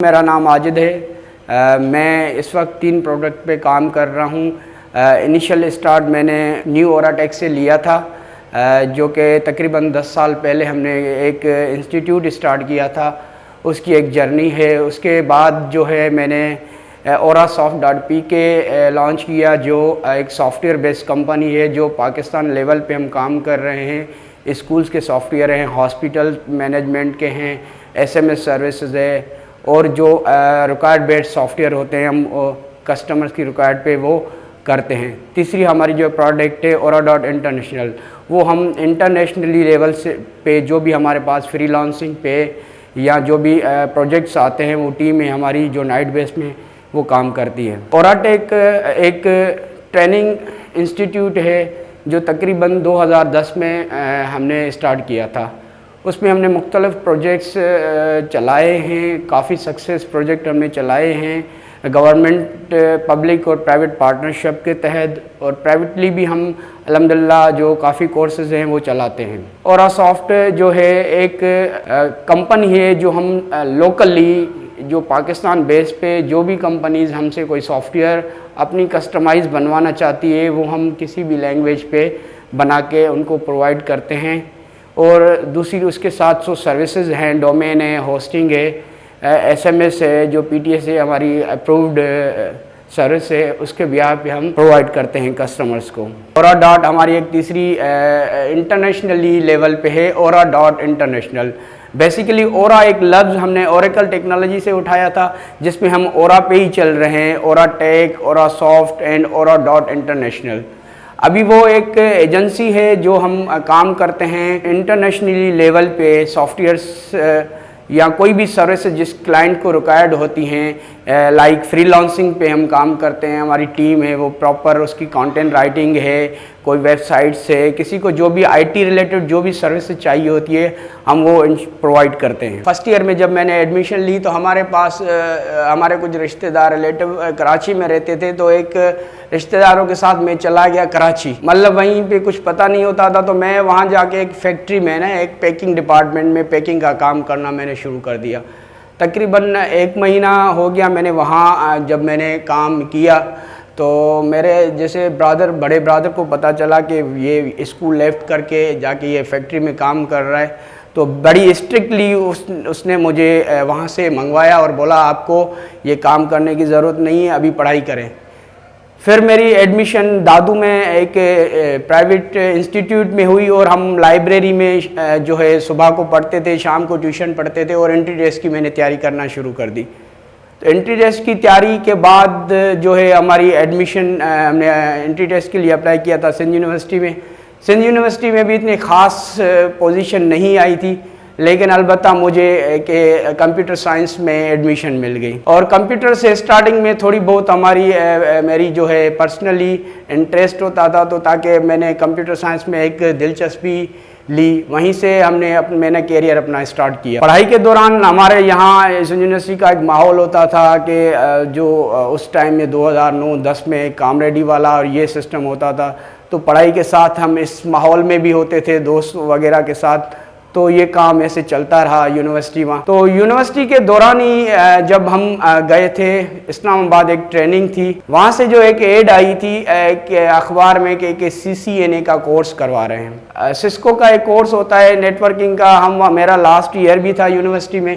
मेरा नाम आजिद है। मैं इस वक्त 3 प्रोडक्ट पे काम कर रहा हूँ। इनिशियल स्टार्ट मैंने न्यू ओराटेक से लिया था, जो कि तकरीबन 10 साल पहले हमने एक इंस्टीट्यूट स्टार्ट किया था। उसकी एक जर्नी है। उसके बाद जो है मैंने Orasoft.p के लॉन्च किया, जो एक सॉफ्टवेयर बेस्ड कंपनी है जो पाकिस्तान लेवल पे हम काम कर रहे हैं। स्कूल्स के सॉफ्टवेयर हैं, हॉस्पिटल मैनेजमेंट के हैं, SMS सर्विसेज है, और जो रिक्वायर्ड बेस्ड सॉफ्टवेयर होते हैं हम कस्टमर्स की रिक्वायर्ड पे वो करते हैं। तीसरी हमारी जो प्रोडक्ट है Aura.International, वो हम इंटरनेशनली लेवल से पे जो भी हमारे पास फ्रीलांसिंग पे या जो भी प्रोजेक्ट्स आते हैं, वो टीम है हमारी जो नाइट बेस में वो काम करती है। ओराटेक एक ट्रेनिंग इंस्टीट्यूट है जो तकरीबन 2010 में हमने स्टार्ट किया था। उसमें हमने मुख्तलिफ़ प्रोजेक्ट्स चलाए हैं, काफ़ी सक्सेस प्रोजेक्ट हमने चलाए हैं गवर्नमेंट, पब्लिक और प्राइवेट पार्टनरशिप के तहत, और प्राइवेटली भी हम अल्हम्दुलिल्लाह जो काफ़ी कोर्सेज़ हैं वो चलाते हैं। Orasoft जो है एक कंपनी है जो हम लोकली, जो पाकिस्तान बेस पे जो भी कंपनीज़ हमसे कोई सॉफ्टवेयर अपनी कस्टमाइज़ बनवाना चाहती है, वो हम किसी भी लैंग्वेज पे बना के उनको प्रोवाइड करते हैं। और दूसरी उसके साथ जो सर्विसेज हैं, डोमेन है, होस्टिंग है, SMS है, जो PTS है हमारी अप्रूव्ड सर्विस है, उसके ब्याह पे हम प्रोवाइड करते हैं कस्टमर्स को। Aura हमारी एक तीसरी इंटरनेशनली लेवल पे है, Aura.International। बेसिकली ओरा एक लफ्ज़ हमने ओरेकल टेक्नोलॉजी से उठाया था, जिसमें हम ओरा पे ही चल रहे हैं, ओराटेक, Orasoft एंड Aura.International। अभी वो एक एजेंसी है जो हम काम करते हैं इंटरनेशनली लेवल पे सॉफ्टवेयर्स या कोई भी सर्विस जिस क्लाइंट को रिक्वायर्ड होती हैं, लाइक फ्रीलांसिंग पे हम काम करते हैं। हमारी टीम है वो प्रॉपर उसकी कंटेंट राइटिंग है, कोई वेबसाइट से किसी को जो भी IT रिलेटेड जो भी सर्विस चाहिए होती है हम वो प्रोवाइड करते हैं। फर्स्ट ईयर में जब मैंने एडमिशन ली तो हमारे पास हमारे कुछ रिश्तेदार रिलेटिव कराची में रहते थे, तो एक रिश्तेदारों के साथ मैं चला गया कराची। मतलब वहीं पे कुछ पता नहीं होता था, तो मैं वहाँ जाके एक फैक्ट्री में ना एक पैकिंग डिपार्टमेंट में पैकिंग का काम करना मैंने शुरू कर दिया। तकरीबन 1 महीना हो गया मैंने वहाँ जब मैंने काम किया, तो मेरे जैसे बड़े ब्रदर को पता चला कि ये स्कूल लेफ्ट करके जाके ये फैक्ट्री में काम कर रहा है, तो बड़ी स्ट्रिक्टली उसने मुझे वहाँ से मंगवाया और बोला आपको ये काम करने की ज़रूरत नहीं है, अभी पढ़ाई करें। फिर मेरी एडमिशन दादू में एक प्राइवेट इंस्टीट्यूट में हुई, और हम लाइब्रेरी में जो है सुबह को पढ़ते थे, शाम को ट्यूशन पढ़ते थे, और एंट्री टेस्ट की मैंने तैयारी करना शुरू कर दी। तो एंट्री टेस्ट की तैयारी के बाद जो है हमारी एडमिशन, हमने एंट्री टेस्ट के लिए अप्लाई किया था सिंध यूनिवर्सिटी में। सिंध यूनिवर्सिटी में भी इतनी ख़ास पोजीशन नहीं आई थी, लेकिन अलबत्ता मुझे कि कंप्यूटर साइंस में एडमिशन मिल गई। और कंप्यूटर से स्टार्टिंग में थोड़ी बहुत मेरी जो है पर्सनली इंटरेस्ट होता था, तो ताकि मैंने कंप्यूटर साइंस में एक दिलचस्पी ली, वहीं से मैंने कैरियर अपना स्टार्ट किया। पढ़ाई के दौरान हमारे यहाँ यूनिवर्सिटी का एक माहौल होता था कि जो उस टाइम में 2009-10 में कामरेडी वाला और ये सिस्टम होता था, तो पढ़ाई के साथ हम इस माहौल में भी होते थे दोस्त वगैरह के साथ, तो ये काम ऐसे चलता रहा यूनिवर्सिटी में। तो यूनिवर्सिटी के दौरान ही जब हम गए थे इस्लामाबाद, एक ट्रेनिंग थी, वहाँ से जो एक ऐड आई थी एक अखबार में कि CCNA का कोर्स करवा रहे हैं। सिस्को का एक कोर्स होता है नेटवर्किंग का, मेरा लास्ट ईयर भी था यूनिवर्सिटी में।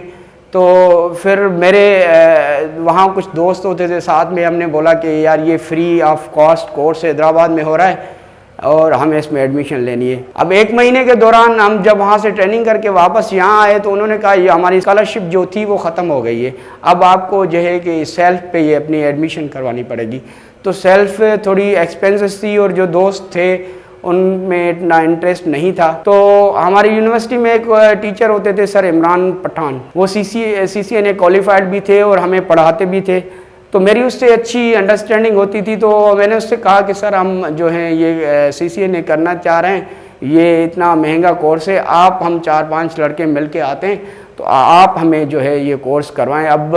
तो फिर मेरे वहाँ कुछ दोस्त होते थे साथ में, हमने बोला कि यार ये free of cost course Hyderabad में हो रहा है और हमें इसमें एडमिशन लेनी है। अब 1 महीने के दौरान हम जब वहाँ से ट्रेनिंग करके वापस यहाँ आए, तो उन्होंने कहा ये हमारी स्कॉलरशिप जो थी वो ख़त्म हो गई है, अब आपको जो है कि सेल्फ पे ये अपनी एडमिशन करवानी पड़ेगी। तो सेल्फ थोड़ी एक्सपेंसेस थी, और जो दोस्त थे उनमें इतना इंटरेस्ट नहीं था। तो हमारी यूनिवर्सिटी में एक टीचर होते थे सर इमरान पठान, वो CCNA क्वालिफाइड भी थे और हमें पढ़ाते भी थे। तो मेरी उससे अच्छी अंडरस्टैंडिंग होती थी, तो मैंने उससे कहा कि सर हम जो है ये CCNA करना चाह रहे हैं, ये इतना महंगा कोर्स है, आप हम 4-5 लड़के मिल के आते हैं, तो आप हमें जो है ये कोर्स करवाएं। अब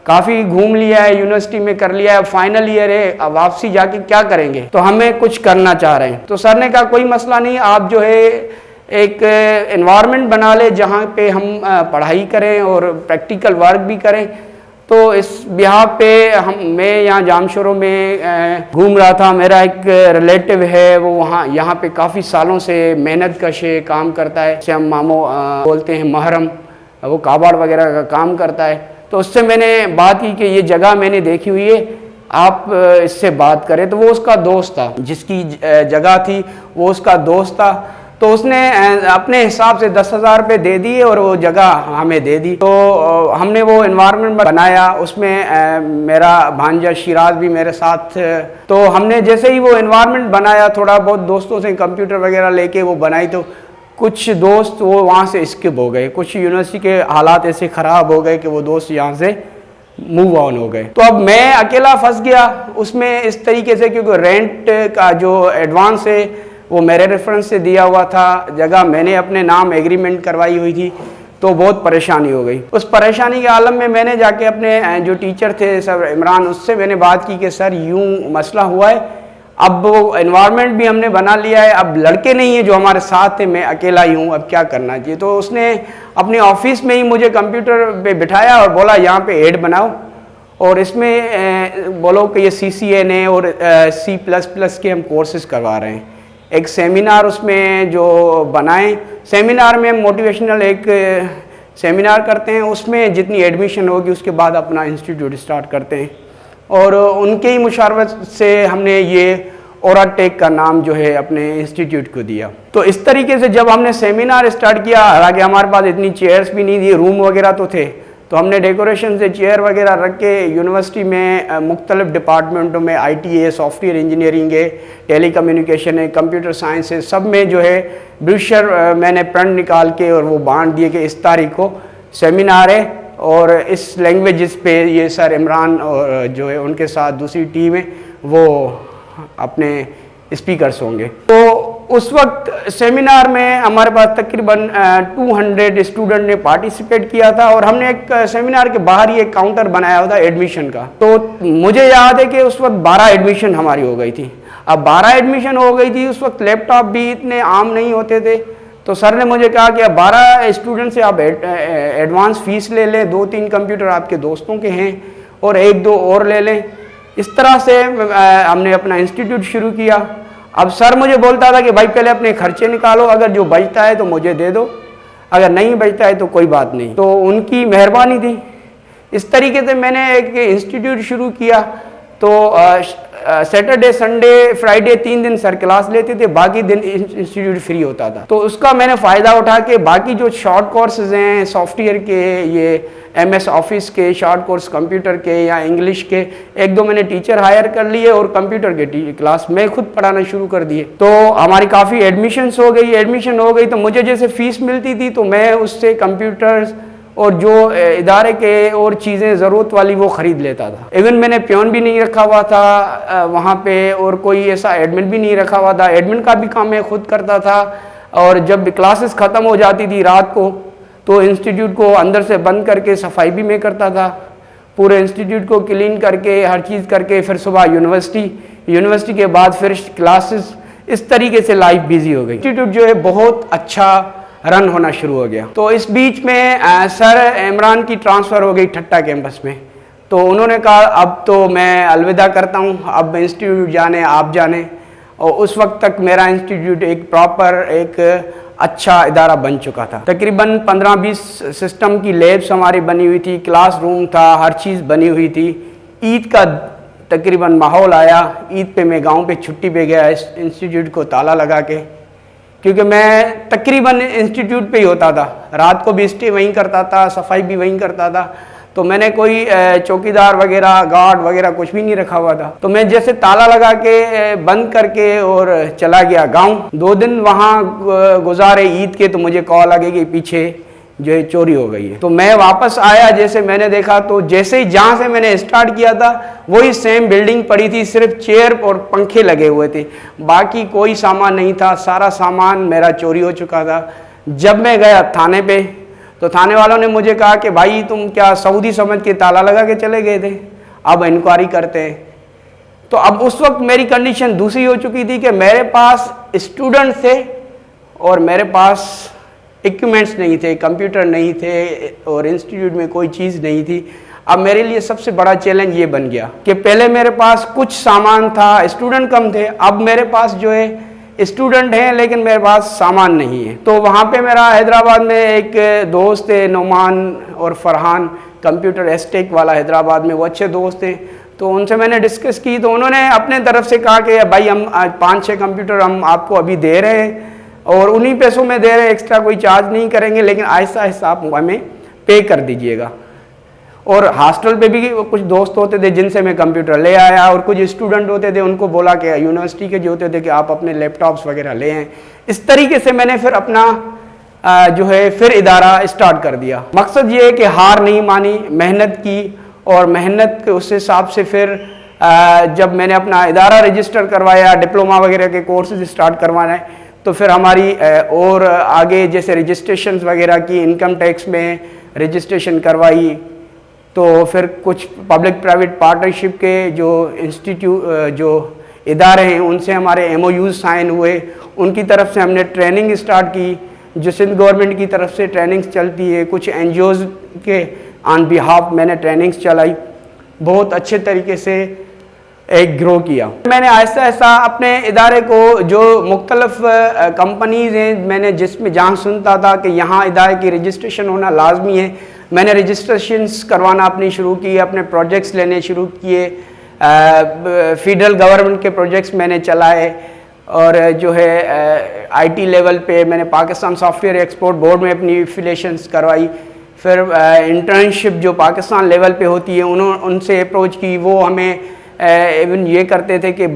काफ़ी घूम लिया है, यूनिवर्सिटी में कर लिया है, फाइनल ईयर है, अब वापसी जाके क्या करेंगे, तो हमें कुछ करना चाह रहे हैं। तो सर ने कहा कोई मसला नहीं, आप जो है एक एनवायरनमेंट बना ले जहाँ पे हम पढ़ाई करें और प्रैक्टिकल वर्क भी करें। तो इस बिहार पे मैं यहाँ जामशोरों में घूम रहा था। मेरा एक रिलेटिव है, वो यहाँ पे काफ़ी सालों से मेहनत कश है, काम करता है, जिसे हम मामो बोलते हैं, महरम, वो काबाड़ वगैरह का काम करता है। तो उससे मैंने बात की कि ये जगह मैंने देखी हुई है, आप इससे बात करें। तो वो उसका दोस्त था, जिसकी जगह थी वो उसका दोस्त था। तो उसने अपने हिसाब से 10,000 रुपये दे दिए और वो जगह हमें दे दी। तो हमने वो इन्वायरमेंट बनाया, उसमें मेरा भांजा शिराज भी मेरे साथ। तो हमने जैसे ही वो इन्वायरमेंट बनाया, थोड़ा बहुत दोस्तों से कंप्यूटर वगैरह लेके वो बनाई, तो कुछ दोस्त वो वहाँ से स्किप हो गए। कुछ यूनिवर्सिटी के हालात ऐसे ख़राब हो गए कि वो दोस्त यहाँ से मूव ऑन हो गए। तो अब मैं अकेला फंस गया उसमें इस तरीके से, क्योंकि रेंट का जो एडवांस है वो मेरे रेफरेंस से दिया हुआ था, जगह मैंने अपने नाम एग्रीमेंट करवाई हुई थी। तो बहुत परेशानी हो गई। उस परेशानी के आलम में मैंने जाके अपने जो टीचर थे सर इमरान, उससे मैंने बात की कि सर यूँ मसला हुआ है, अब वो एनवायरनमेंट भी हमने बना लिया है, अब लड़के नहीं है जो हमारे साथ थे, मैं अकेला ही हूँ, अब क्या करना चाहिए। तो उसने अपने ऑफिस में ही मुझे कंप्यूटर पे बिठाया और बोला यहाँ पे ऐड बनाओ और इसमें बोलो कि ये CCNA और C++ के हम कोर्सेज करवा रहे हैं। एक सेमिनार उसमें जो बनाएं, सेमिनार में हम मोटिवेशनल एक सेमिनार करते हैं, उसमें जितनी एडमिशन होगी उसके बाद अपना इंस्टीट्यूट स्टार्ट करते हैं। और उनके ही मुशावरत से हमने ये ओराटेक का नाम जो है अपने इंस्टीट्यूट को दिया। तो इस तरीके से जब हमने सेमिनार स्टार्ट किया, हालांकि हमारे पास इतनी चेयर्स भी नहीं थी, रूम वगैरह तो थे, तो हमने डेकोरेशन से चेयर वगैरह रख के यूनिवर्सिटी में मुख्तलिफ डिपार्टमेंटों में IT है, सॉफ्टवेयर इंजीनियरिंग है, टेलीकम्युनिकेशन है, कंप्यूटर साइंस है, सब में जो है ब्रोशर मैंने प्रिंट निकाल के और वो बांट दिए कि इस तारीख को सेमिनार है और इस लैंग्वेज पे ये सर इमरान और जो है उनके साथ दूसरी टीम है वो अपने स्पीकर्स होंगे। तो उस वक्त सेमिनार में हमारे पास तकरीबन 200 स्टूडेंट ने पार्टिसिपेट किया था और हमने एक सेमिनार के बाहर ही एक काउंटर बनाया हुआ था एडमिशन का। तो मुझे याद है कि उस वक्त 12 एडमिशन हमारी हो गई थी। अब 12 एडमिशन हो गई थी, उस वक्त लैपटॉप भी इतने आम नहीं होते थे। तो सर ने मुझे कहा कि अब 12 स्टूडेंट से आप एडवांस फीस ले लें, 2-3 कंप्यूटर आपके दोस्तों के हैं और 1-2 और ले लें। इस तरह से हमने अपना इंस्टीट्यूट शुरू किया। अब सर मुझे बोलता था कि भाई पहले अपने खर्चे निकालो, अगर जो बचता है तो मुझे दे दो, अगर नहीं बचता है तो कोई बात नहीं। तो उनकी मेहरबानी थी। इस तरीके से मैंने एक इंस्टीट्यूट शुरू किया। तो सैटरडे, संडे, फ्राइडे 3 दिन सर क्लास लेते थे, बाकी दिन इंस्टीट्यूट फ्री होता था। तो उसका मैंने फ़ायदा उठा के बाकी जो शॉर्ट कोर्सेज हैं सॉफ्टवेयर के, ये MS ऑफिस के शॉर्ट कोर्स, कंप्यूटर के या इंग्लिश के, 1-2 मैंने टीचर हायर कर लिए और कंप्यूटर के क्लास मैं खुद पढ़ाना शुरू कर दिए। तो हमारी काफ़ी एडमिशन्स हो गई। एडमिशन हो गई तो मुझे जैसे फ़ीस मिलती थी तो मैं उससे कंप्यूटर्स और जो इदारे के और चीज़ें ज़रूरत वाली वो ख़रीद लेता था। इवन मैंने प्योन भी नहीं रखा हुआ था वहाँ पे और कोई ऐसा एडमिन भी नहीं रखा हुआ था। एडमिन का भी काम मैं खुद करता था और जब क्लासेस ख़त्म हो जाती थी रात को तो इंस्टीट्यूट को अंदर से बंद करके सफाई भी मैं करता था, पूरे इंस्टीट्यूट को क्लीन करके हर चीज़ करके फिर सुबह यूनिवर्सिटी के बाद फिर क्लासेस, इस तरीके से लाइफ बिजी हो गई। इंस्टीट्यूट जो है बहुत अच्छा रन होना शुरू हो गया। तो इस बीच में सर इमरान की ट्रांसफ़र हो गई ठट्टा कैंपस में। तो उन्होंने कहा अब तो मैं अलविदा करता हूँ, अब इंस्टीट्यूट जाने आप जाने। और उस वक्त तक मेरा इंस्टीट्यूट एक प्रॉपर एक अच्छा इदारा बन चुका था। तकरीबन 15-20 सिस्टम की लैब्स हमारी बनी हुई थी, क्लासरूम था, हर चीज़ बनी हुई थी। ईद का तकरीबन माहौल आया। ईद पे मैं गांव पे छुट्टी पे गया इस इंस्टीट्यूट को ताला लगा के, क्योंकि मैं तकरीबन इंस्टीट्यूट पे ही होता था, रात को भी स्टे वहीं करता था, सफाई भी वहीं करता था। तो मैंने कोई चौकीदार वगैरह, गार्ड वगैरह कुछ भी नहीं रखा हुआ था। तो मैं जैसे ताला लगा के बंद करके और चला गया गांव। 2 दिन वहाँ गुजारे ईद के, तो मुझे कॉल आ गई कि पीछे जो है चोरी हो गई है। तो मैं वापस आया, जैसे मैंने देखा तो जैसे ही जहाँ से मैंने स्टार्ट किया था वही सेम बिल्डिंग पड़ी थी, सिर्फ चेयर और पंखे लगे हुए थे, बाकी कोई सामान नहीं था। सारा सामान मेरा चोरी हो चुका था। जब मैं गया थाने पे तो थाने वालों ने मुझे कहा कि भाई तुम क्या सऊदी समझ के ताला लगा के चले गए थे, अब इंक्वायरी करते हैं। तो अब उस वक्त मेरी कंडीशन दूसरी हो चुकी थी कि मेरे पास स्टूडेंट थे और मेरे पास इक्विपमेंट्स नहीं थे, कंप्यूटर नहीं थे और इंस्टीट्यूट में कोई चीज़ नहीं थी। अब मेरे लिए सबसे बड़ा चैलेंज ये बन गया कि पहले मेरे पास कुछ सामान था, स्टूडेंट कम थे, अब मेरे पास जो है स्टूडेंट हैं लेकिन मेरे पास सामान नहीं है। तो वहाँ पे मेरा हैदराबाद में एक दोस्त है, नोमान और फरहान, कंप्यूटर एस्टेक वाला हैदराबाद में, वो अच्छे दोस्त हैं। तो उनसे मैंने डिस्कस की तो उन्होंने अपने तरफ से कहा कि भाई हम 5-6 कंप्यूटर हम आपको अभी दे रहे हैं और उन्हीं पैसों में दे रहे हैं, एक्स्ट्रा कोई चार्ज नहीं करेंगे, लेकिन आहिस्ता आहिस्ता आप हमें पे कर दीजिएगा। और हॉस्टल पे भी कुछ दोस्त होते थे जिनसे मैं कंप्यूटर ले आया, और कुछ स्टूडेंट होते थे उनको बोला कि यूनिवर्सिटी के जो होते थे कि आप अपने लैपटॉप्स वगैरह ले आएँ। इस तरीके से मैंने फिर अपना जो है फिर इदारा स्टार्ट कर दिया। मकसद ये है कि हार नहीं मानी, मेहनत की, और मेहनत के उस हिसाब से फिर जब मैंने अपना इदारा रजिस्टर करवाया, डिप्लोमा वगैरह के कोर्सेज स्टार्ट करवाना है, तो फिर हमारी और आगे जैसे रजिस्ट्रेशन वगैरह की, इनकम टैक्स में रजिस्ट्रेशन करवाई, तो फिर कुछ पब्लिक प्राइवेट पार्टनरशिप के जो जो इदारे हैं उनसे हमारे MOU साइन हुए, उनकी तरफ से हमने ट्रेनिंग स्टार्ट की, जो सिंध गवर्नमेंट की तरफ से ट्रेनिंग्स चलती है, कुछ NGOs के ऑन बिहाफ मैंने ट्रेनिंग्स चलाई, बहुत अच्छे तरीके से एक ग्रो किया। मैंने आहिस्ता आहिस्ता अपने इदारे को, जो मुख्तलिफ कंपनीज़ हैं मैंने जिसमें जहाँ सुनता था कि यहाँ इदारे की रजिस्ट्रेशन होना लाजमी है, मैंने रजिस्ट्रेशंस करवाना अपनी शुरू की, अपने प्रोजेक्ट्स लेने शुरू किए, फेडरल गवर्नमेंट के प्रोजेक्ट्स मैंने चलाए, और जो है IT लेवल पे मैंने पाकिस्तान सॉफ्टवेयर एक्सपोर्ट बोर्ड में अपनी एफिलिएशंस करवाई। फिर इंटर्नशिप जो पाकिस्तान लेवल पे होती है उनसे अप्रोच की, वो हमें इवन ये करते थे कि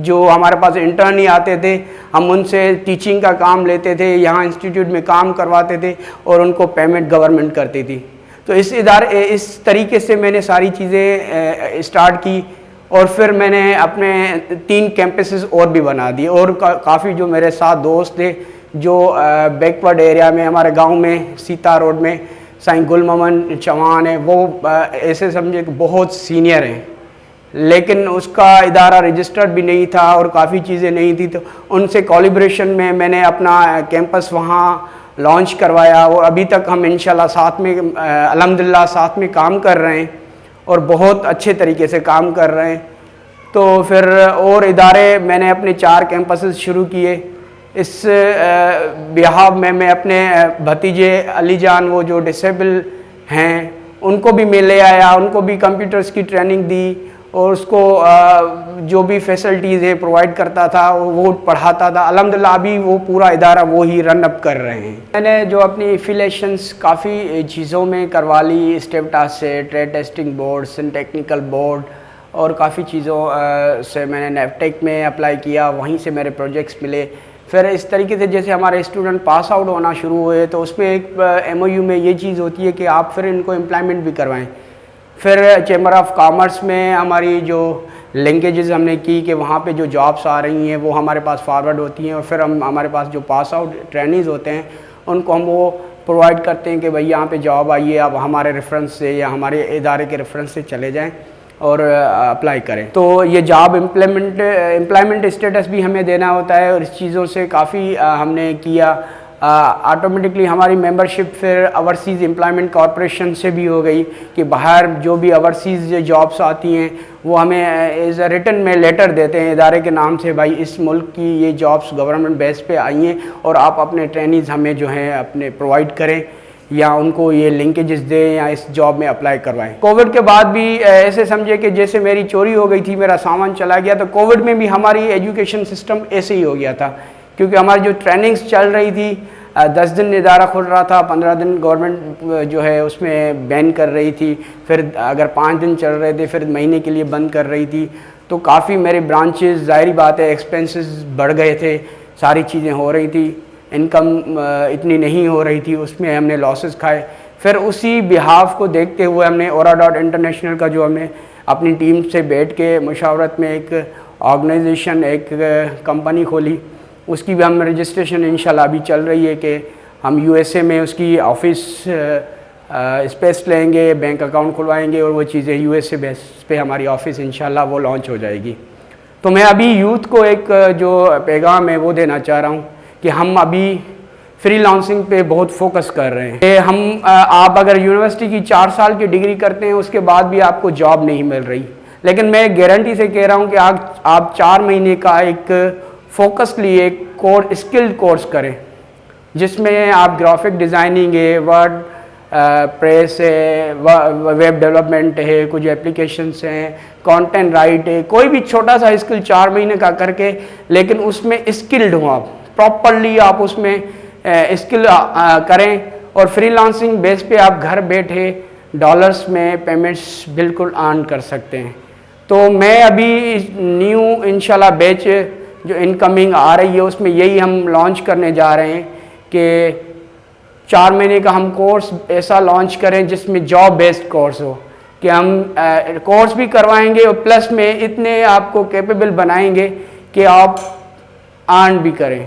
जो हमारे पास इंटर्न ही आते थे हम उनसे टीचिंग का काम लेते थे, यहाँ इंस्टीट्यूट में काम करवाते थे और उनको पेमेंट गवर्नमेंट करती थी। तो इस तरीके से मैंने सारी चीज़ें स्टार्ट की, और फिर मैंने अपने 3 कैंपसेस और भी बना दिए, और काफ़ी जो मेरे साथ दोस्त थे जो बैकवर्ड एरिया में हमारे गांव में सीता रोड में साईं गुल मोहम्मद चौहान है, वो ऐसे समझे कि बहुत सीनियर हैं, लेकिन उसका इदारा रजिस्टर्ड भी नहीं था और काफ़ी चीज़ें नहीं थी, तो उनसे कोलैबोरेशन में मैंने अपना कैंपस वहाँ लॉन्च करवाया, और अभी तक हम इंशाल्लाह साथ में अल्हम्दुलिल्लाह साथ में काम कर रहे हैं और बहुत अच्छे तरीके से काम कर रहे हैं। तो फिर और इदारे मैंने अपने 4 कैंपसेस शुरू किए। इस बिहाव में मैं अपने भतीजे अली जान, वो जो डिसेबल हैं, उनको भी मैं ले आया, उनको भी कंप्यूटर्स की ट्रेनिंग दी, और उसको जो भी फैसिलिटीज़ है प्रोवाइड करता था, वो पढ़ाता था। अल्हम्दुलिल्लाह अभी वो पूरा इदारा वो ही रन अप कर रहे हैं। मैंने जो अपनी एफिलिएशंस काफ़ी चीज़ों में करवा ली, स्टेपटा से, trade testing board, technical board, और काफ़ी चीज़ों से मैंने नेपटेक में अप्लाई किया, वहीं से मेरे प्रोजेक्ट्स मिले। फिर इस तरीके से जैसे हमारे स्टूडेंट पास आउट होना शुरू हुए, तो उसमें एक MOU में ये चीज़ होती है कि आप फिर इनको एम्प्लॉयमेंट भी करवाएं। फिर चैम्बर ऑफ कॉमर्स में हमारी जो लिंकेजेस हमने की कि वहाँ पे जो जॉब्स आ रही हैं वो हमारे पास फॉरवर्ड होती हैं, और फिर हमारे पास जो पास आउट ट्रेनीज़ होते हैं उनको हम वो प्रोवाइड करते हैं कि भाई यहाँ पे जॉब आई है, आप हमारे रेफरेंस से या हमारे इदारे के रेफरेंस से चले जाएं और अप्लाई करें। तो ये जॉब एम्प्लॉयमेंट स्टेटस भी हमें देना होता है, और इस चीज़ों से काफ़ी हमने किया। ऑटोमेटिकली हमारी मेंबरशिप फिर ओवरसीज़ एम्प्लॉयमेंट कॉरपोरेशन से भी हो गई कि बाहर जो भी ओवरसीज़ जॉब्स आती हैं वो हमें एज अ रिटन में लेटर देते हैं इदारे के नाम से, भाई इस मुल्क की ये जॉब्स गवर्नमेंट बेस पे आई हैं और आप अपने ट्रेनीज़ हमें जो हैं अपने प्रोवाइड करें, या उनको ये लिंकेजेस दें या इस जॉब में अप्लाई करवाएं। कोविड के बाद भी ऐसे समझे कि जैसे मेरी चोरी हो गई थी, मेरा सामान चला गया, तो कोविड में भी हमारी एजुकेशन सिस्टम ऐसे ही हो गया था, क्योंकि हमारी जो ट्रेनिंग्स चल रही थी 10 दिन इदारा खुल रहा था, 15 दिन गवर्नमेंट जो है उसमें बैन कर रही थी, फिर अगर 5 दिन चल रहे थे फिर महीने के लिए बंद कर रही थी। तो काफ़ी मेरे ब्रांचेस, ज़ाहिर बात है एक्सपेंसेस बढ़ गए थे, सारी चीज़ें हो रही थी, इनकम इतनी नहीं हो रही थी, उसमें हमने लॉसेस खाए। फिर उसी बिहाफ को देखते हुए हमने ओराडॉट इंटरनेशनल का जो हमने अपनी टीम से बैठ के मशावरत में एक ऑर्गेनाइजेशन, एक कंपनी खोली, उसकी भी हम रजिस्ट्रेशन इंशाल्लाह अभी चल रही है कि हम USA में उसकी ऑफिस स्पेस लेंगे, बैंक अकाउंट खुलवाएंगे और वो चीज़ें USA बेस पे हमारी ऑफिस इंशाल्लाह वो लॉन्च हो जाएगी। तो मैं अभी यूथ को एक जो पैगाम है वो देना चाह रहा हूँ कि हम अभी फ्रीलांसिंग पे बहुत फोकस कर रहे हैं। आप अगर यूनिवर्सिटी की 4 साल की डिग्री करते हैं उसके बाद भी आपको जॉब नहीं मिल रही, लेकिन मैं गारंटी से कह रहा हूँ कि आप 4 महीने का एक फोकसली एक स्किल्ड कोर्स करें, जिसमें आप ग्राफिक डिज़ाइनिंग है, वर्ड प्रेस है, वेब डेवलपमेंट है, कुछ एप्लीकेशंस हैं, कंटेंट राइट है, कोई भी छोटा सा स्किल 4 महीने का करके, लेकिन उसमें स्किल्ड हो आप प्रॉपरली, आप उसमें स्किल करें और फ्रीलांसिंग बेस पे आप घर बैठे डॉलर्स में पेमेंट्स बिल्कुल अर्न कर सकते हैं। तो मैं अभी न्यू इंशाल्लाह बैच जो इनकमिंग आ रही है उसमें यही हम लॉन्च करने जा रहे हैं कि 4 महीने का हम कोर्स ऐसा लॉन्च करें जिसमें जॉब बेस्ड कोर्स हो, कि हम कोर्स भी करवाएंगे और प्लस में इतने आपको कैपेबल बनाएंगे कि आप अर्न भी करें।